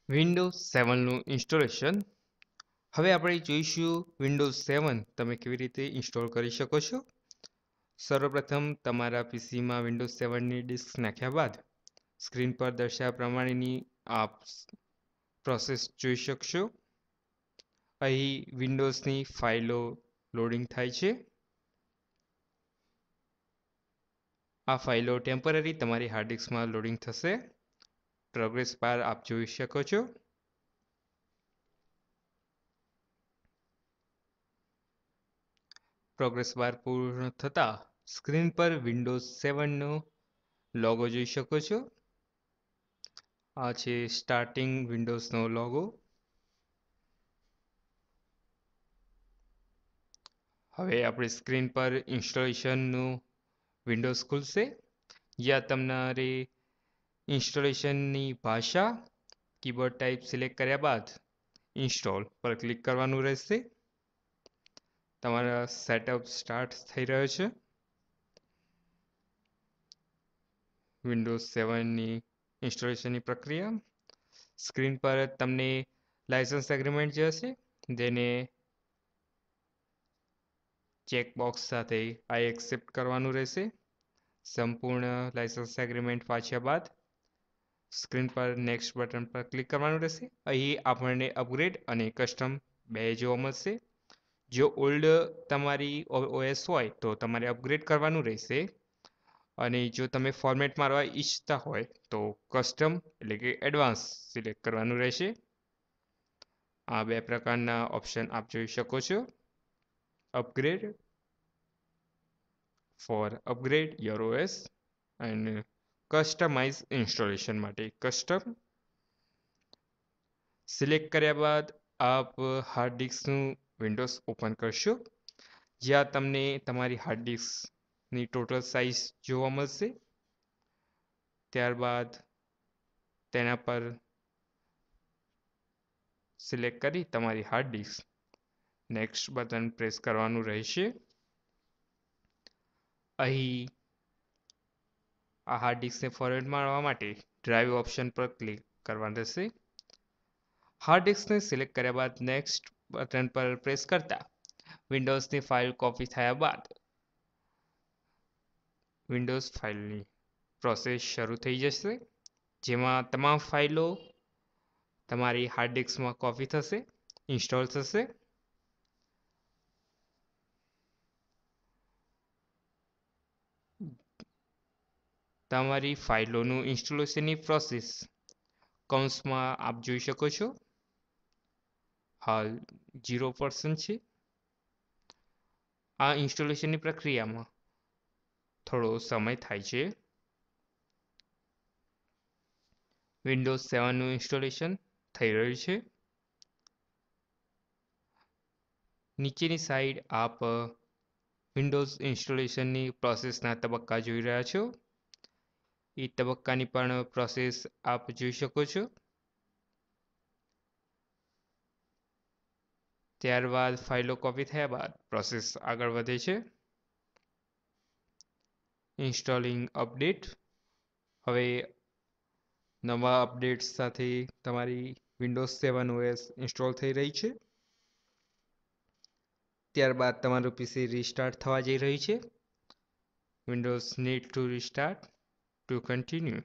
Windows 7નું installation. હવે આપણે જોઈશું વિન્ડોઝ 7 તમે કેવી રીતે ઇન્સ્ટોલ કરી શકો છો. સર્વપ્રથમ તમારા પીસીમાં વિન્ડોઝ 7ની ડિસ્ક નાખ્યા બાદ સ્ક્રીન પર દર્શાવ્યા પ્રમાણેની આપ પ્રોસેસ જોઈ શકશો. અહીં વિન્ડોઝની ફાઇલો લોડિંગ થાય છે. આ ફાઇલો ટેમ્પરરી તમારી હાર્ડ ડિસ્કમાં લોડિંગ થશે. પ્રોગ્રેસ બાર આપ જોઈ શકો છો. પ્રોગ્રેસ બાર પૂર્ણ થતાં સ્ક્રીન પર વિન્ડોઝ 7નો લોગો જોઈ શકો છો. આ છે સ્ટાર્ટિંગ વિન્ડોઝનો લોગો. હવે આપણી સ્ક્રીન પર ઇન્સ્ટોલેશનનું વિન્ડોઝ ખુલશે, જ્યાં તમારે ઇન્સ્ટોલેશનની ભાષા કીબોર્ડ ટાઈપ સિલેક્ટ કર્યા બાદ ઇન્સ્ટોલ પર ક્લિક કરવાનું રહેશે. તમારા સેટઅપ સ્ટાર્ટ થઈ રહ્યો છે. વિન્ડોઝ 7ની ઇન્સ્ટોલેશનની પ્રક્રિયા. સ્ક્રીન પર તમને લાયસન્સ એગ્રીમેન્ટ જે હશે જેને ચેકબોક્સ સાથે આઈ એક્સેપ્ટ કરવાનું રહેશે. સંપૂર્ણ લાયસન્સ એગ્રીમેન્ટ વાંચ્યા બાદ સ્ક્રીન પર નેક્સ્ટ બટન પર ક્લિક કરવાનું રહેશે. અહીં આપણને અપગ્રેડ અને કસ્ટમ બે જોવા મળશે. જો ઓલ્ડ તમારી ઓએસ હોય તો તમારે અપગ્રેડ કરવાનું રહેશે, અને જો તમે ફોર્મેટ મારવા ઈચ્છતા હોય તો કસ્ટમ એટલે કે એડવાન્સ સિલેક્ટ કરવાનું રહેશે. આ બે પ્રકારના ઓપ્શન આપ જોઈ શકો છો. Upgrade for upgrade your OS and customize installation માટે કસ્ટમ. સિલેક્ટ કર્યા બાદ આપ હાર્ડ ડિસ્કનું વિન્ડોઝ ઓપન કરશો, જ્યાં તમને તમારી હાર્ડ ડિસ્કની ટોટલ સાઇઝ જોવા મળશે. ત્યારબાદ તેના પર સિલેક્ટ કરી તમારી hard disk next button press કરવાનું રહેશે. અહીં આ હાર્ડ ડિસ્કને ફોર્મેટ મારવા માટે ડ્રાઈવ ઓપ્શન પર ક્લિક કરવાનું રહેશે. હાર્ડ ડિસ્કને સિલેક્ટ કર્યા બાદ નેક્સ્ટ બટન પર પ્રેસ કરતા વિન્ડોઝની ફાઇલ કોપી થયા બાદ વિન્ડોઝ ફાઇલની પ્રોસેસ શરૂ થઈ જશે, જેમાં તમામ ફાઇલો તમારી હાર્ડ ડિસ્કમાં કોપી થશે, ઇન્સ્ટોલ થશે. તમારી ફાઇલોનું ઇન્સ્ટોલેશનની પ્રોસેસ કૌંસમાં આપ જોઈ શકો છો. હાલ 0% છે. આ ઇન્સ્ટોલેશનની પ્રક્રિયામાં થોડો સમય થાય છે. વિન્ડોઝ 7નું ઇન્સ્ટોલેશન થઈ રહ્યું છે. નીચેની સાઈડ આપ વિન્ડોઝ ઇન્સ્ટોલેશનની પ્રોસેસના તબક્કા જોઈ રહ્યા છો. એ તબક્કાની પણ પ્રોસેસ આપ જોઈ શકો છો. ત્યારબાદ ફાઇલો કોપી થયા બાદ પ્રોસેસ આગળ વધે છે. Installing update. હવે નવા અપડેટ્સ સાથે તમારી વિન્ડોઝ 7 OS ઇન્સ્ટોલ થઈ રહી છે. ત્યારબાદ તમારું પીસી રીસ્ટાર્ટ થવા જઈ રહ્યું છે. Windows need to restart two continue.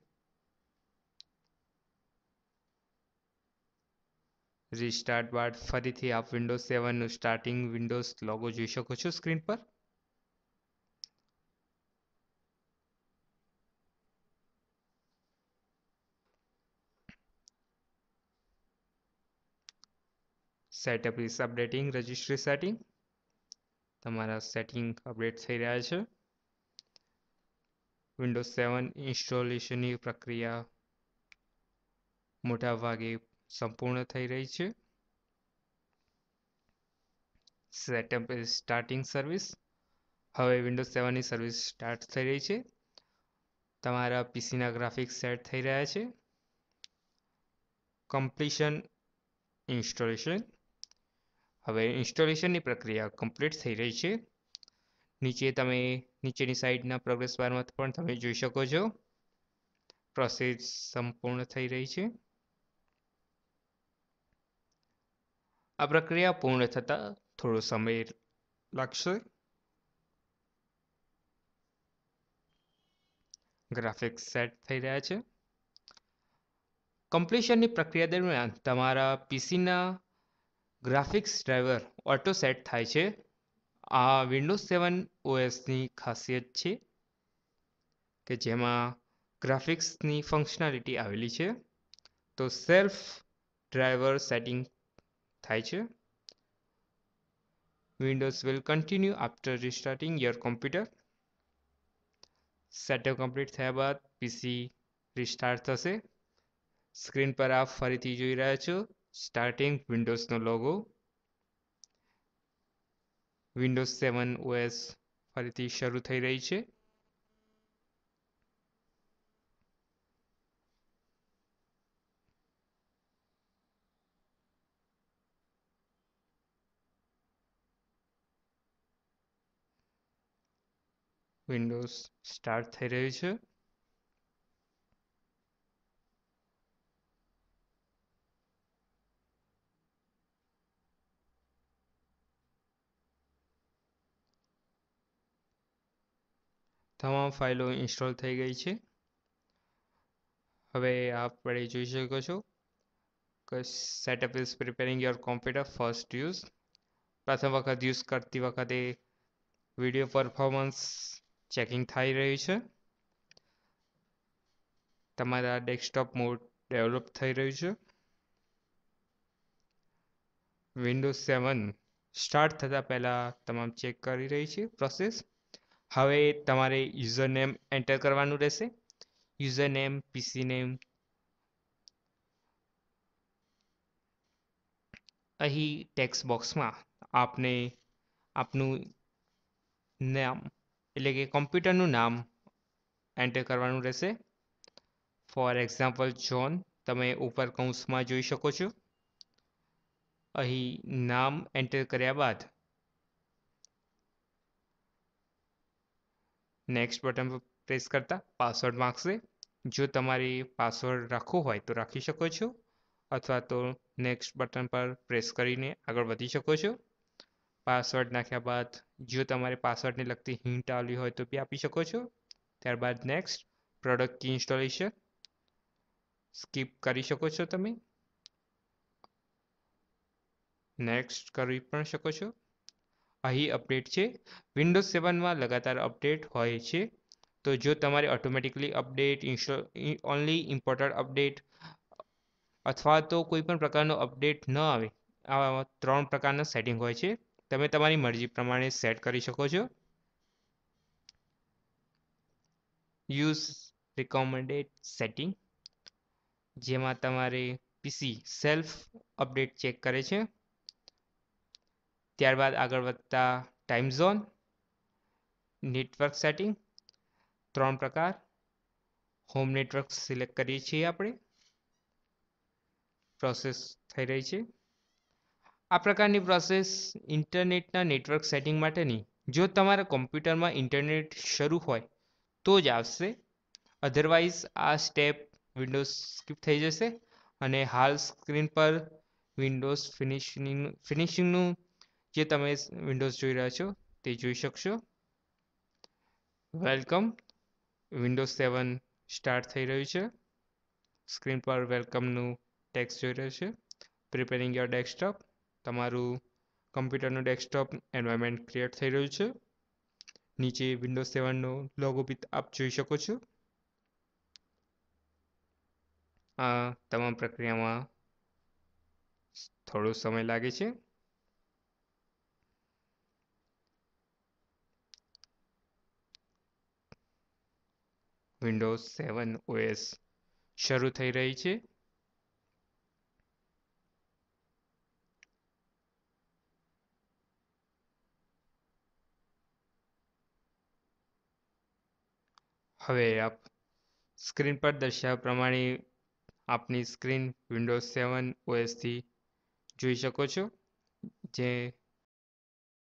Restart બાદ ફરીથી આપ વિન્ડોઝ 7નું સ્ટાર્ટિંગ વિન્ડોઝ લોગો જોઈ શકો છો સ્ક્રીન પર. Setup is updating registry setting. તમારા સેટિંગ અપડેટ થઈ રહ્યા છે. વિન્ડોઝ 7 ઇન્સ્ટોલેશનની પ્રક્રિયા મોટા ભાગે સંપૂર્ણ થઈ રહી છે. Setup is starting service. હવે વિન્ડોઝ 7ની સર્વિસ સ્ટાર્ટ થઈ રહી છે. તમારા પીસીના ગ્રાફિક્સ સેટ થઈ રહ્યા છે. Completion installation. હવે ઇન્સ્ટોલેશનની પ્રક્રિયા કમ્પ્લીટ થઈ રહી છે. નીચેની સાઈડના પ્રોગ્રેસ બારમાં પણ તમે જોઈ શકો છો પ્રોસેસ સંપૂર્ણ થઈ રહી છે. આ પ્રક્રિયા પૂર્ણ થતાં થોડો સમય લાગશે. ગ્રાફિક્સ સેટ થઈ રહ્યા છે. કમ્પ્લીશનની પ્રક્રિયા દરમિયાન તમારા પીસીના ગ્રાફિક્સ ડ્રાઈવર ઓટો સેટ થાય છે. આ વિન્ડોઝ 7 ઓએસની ખાસિયત છે કે જેમાં ગ્રાફિક્સની ફંક્શનાલિટી આવેલી છે. તો સેલ્ફ ડ્રાઈવર સેટિંગ થાય છે. Windows will continue after restarting your computer. Setup complete થયા બાદ પીસી રિસ્ટાર્ટ થશે. સ્ક્રીન પર આપ ફરીથી જોઈ રહ્યા છો સ્ટાર્ટિંગ વિન્ડોઝનો લોગો. વિન્ડોઝ 7 OS ફરીથી શરૂ થઈ રહી છે. વિન્ડોઝ સ્ટાર્ટ થઈ રહ્યું છે. તમામ ફાઇલો ઇન્સ્ટોલ થઈ ગઈ છે. હવે આપણે જોઈ શકો છો કે setup is preparing your computer first use. પ્રથમ વખત યુઝ કરતી વખતે વિડીયો પરફોર્મન્સ ચેકિંગ થઈ રહ્યું છે. તમારા ડેસ્કટોપ મોડ ડેવલપ થઈ રહ્યું છે. વિન્ડોઝ 7 સ્ટાર્ટ થતાં પહેલાં તમામ ચેક કરી રહી છે પ્રોસેસ. હવે તમારે યુઝર નેમ એન્ટર કરવાનું રહેશે. યુઝર નેમ, પીસી નેમ. અહીં ટેક્સ્ટ બોક્સમાં આપને આપનું નામ એટલે કે કોમ્પ્યુટરનું નામ એન્ટર કરવાનું રહેશે. ફોર એક્ઝામ્પલ જોન તમે ઉપર કૌંસમાં જોઈ શકો છો. અહીં નામ એન્ટર કર્યા બાદ નેક્સ્ટ બટન પર પ્રેસ કરતા પાસવર્ડ માંગશે. જો તમારે પાસવર્ડ રાખવો હોય તો રાખી શકો છો અથવા તો નેક્સ્ટ બટન પર પ્રેસ કરીને આગળ વધી શકો છો. પાસવર્ડ નાખ્યા બાદ જો તમારે પાસવર્ડને લગતી હિન્ટ આવવી હોય તો બી આપી શકો છો. ત્યારબાદ નેક્સ્ટ પ્રોડક્ટ કી ઇન્સ્ટોલેશન સ્કીપ કરી શકો છો તમે. નેક્સ્ટ કરી પણ શકો છો. અહીં અપડેટ છે. વિન્ડોઝ 7માં લગાતાર અપડેટ હોય છે. તો જો તમારે automatically update only important update અથવા તો કોઈ પણ પ્રકારનો અપડેટ ન આવે આવા 3 પ્રકારના સેટિંગ હોય છે. તમે તમારી મરજી પ્રમાણે સેટ કરી શકો છો. યુઝ રિકમેન્ડેડ સેટિંગ જેમાં તમારે પીસી સેલ્ફ અપડેટ ચેક કરે છે. ત્યારબાદ આગળ વધતા ટાઈમ ઝોન, નેટવર્ક સેટિંગ 3 પ્રકાર. હોમ નેટવર્ક સિલેક્ટ કરીએ છીએ આપણે. પ્રોસેસ થઈ રહી છે. આ પ્રકારની પ્રોસેસ ઇન્ટરનેટના નેટવર્ક સેટિંગ માટેની. જો તમારા કોમ્પ્યુટરમાં ઇન્ટરનેટ શરૂ હોય તો જ આવશે. અધરવાઇઝ આ સ્ટેપ વિન્ડોઝ સ્કીપ થઈ જશે અને હાલ સ્ક્રીન પર વિન્ડોઝ ફિનિશિંગનું જે તમે વિન્ડોઝ જોઈ રહ્યા છો તે જોઈ શકશો. વેલકમ. વિન્ડોઝ 7 સ્ટાર્ટ થઈ રહ્યું છે. સ્ક્રીન પર વેલકમનું ટેક્સ્ટ જોઈ રહ્યું છે. Preparing your desktop. તમારું કમ્પ્યુટરનું ડેસ્કટોપ એન્વાયરમેન્ટ ક્રિએટ થઈ રહ્યું છે. નીચે વિન્ડોઝ 7નો લોગો બી આપ જોઈ શકો છો. આ તમામ પ્રક્રિયામાં થોડો સમય લાગે છે. વિન્ડોઝ 7 OS શરૂ થઈ રહી છે. હવે આપ સ્ક્રીન પર દર્શાવ્યા પ્રમાણે આપની સ્ક્રીન વિન્ડોઝ 7 OS થી જોઈ શકો છો. જે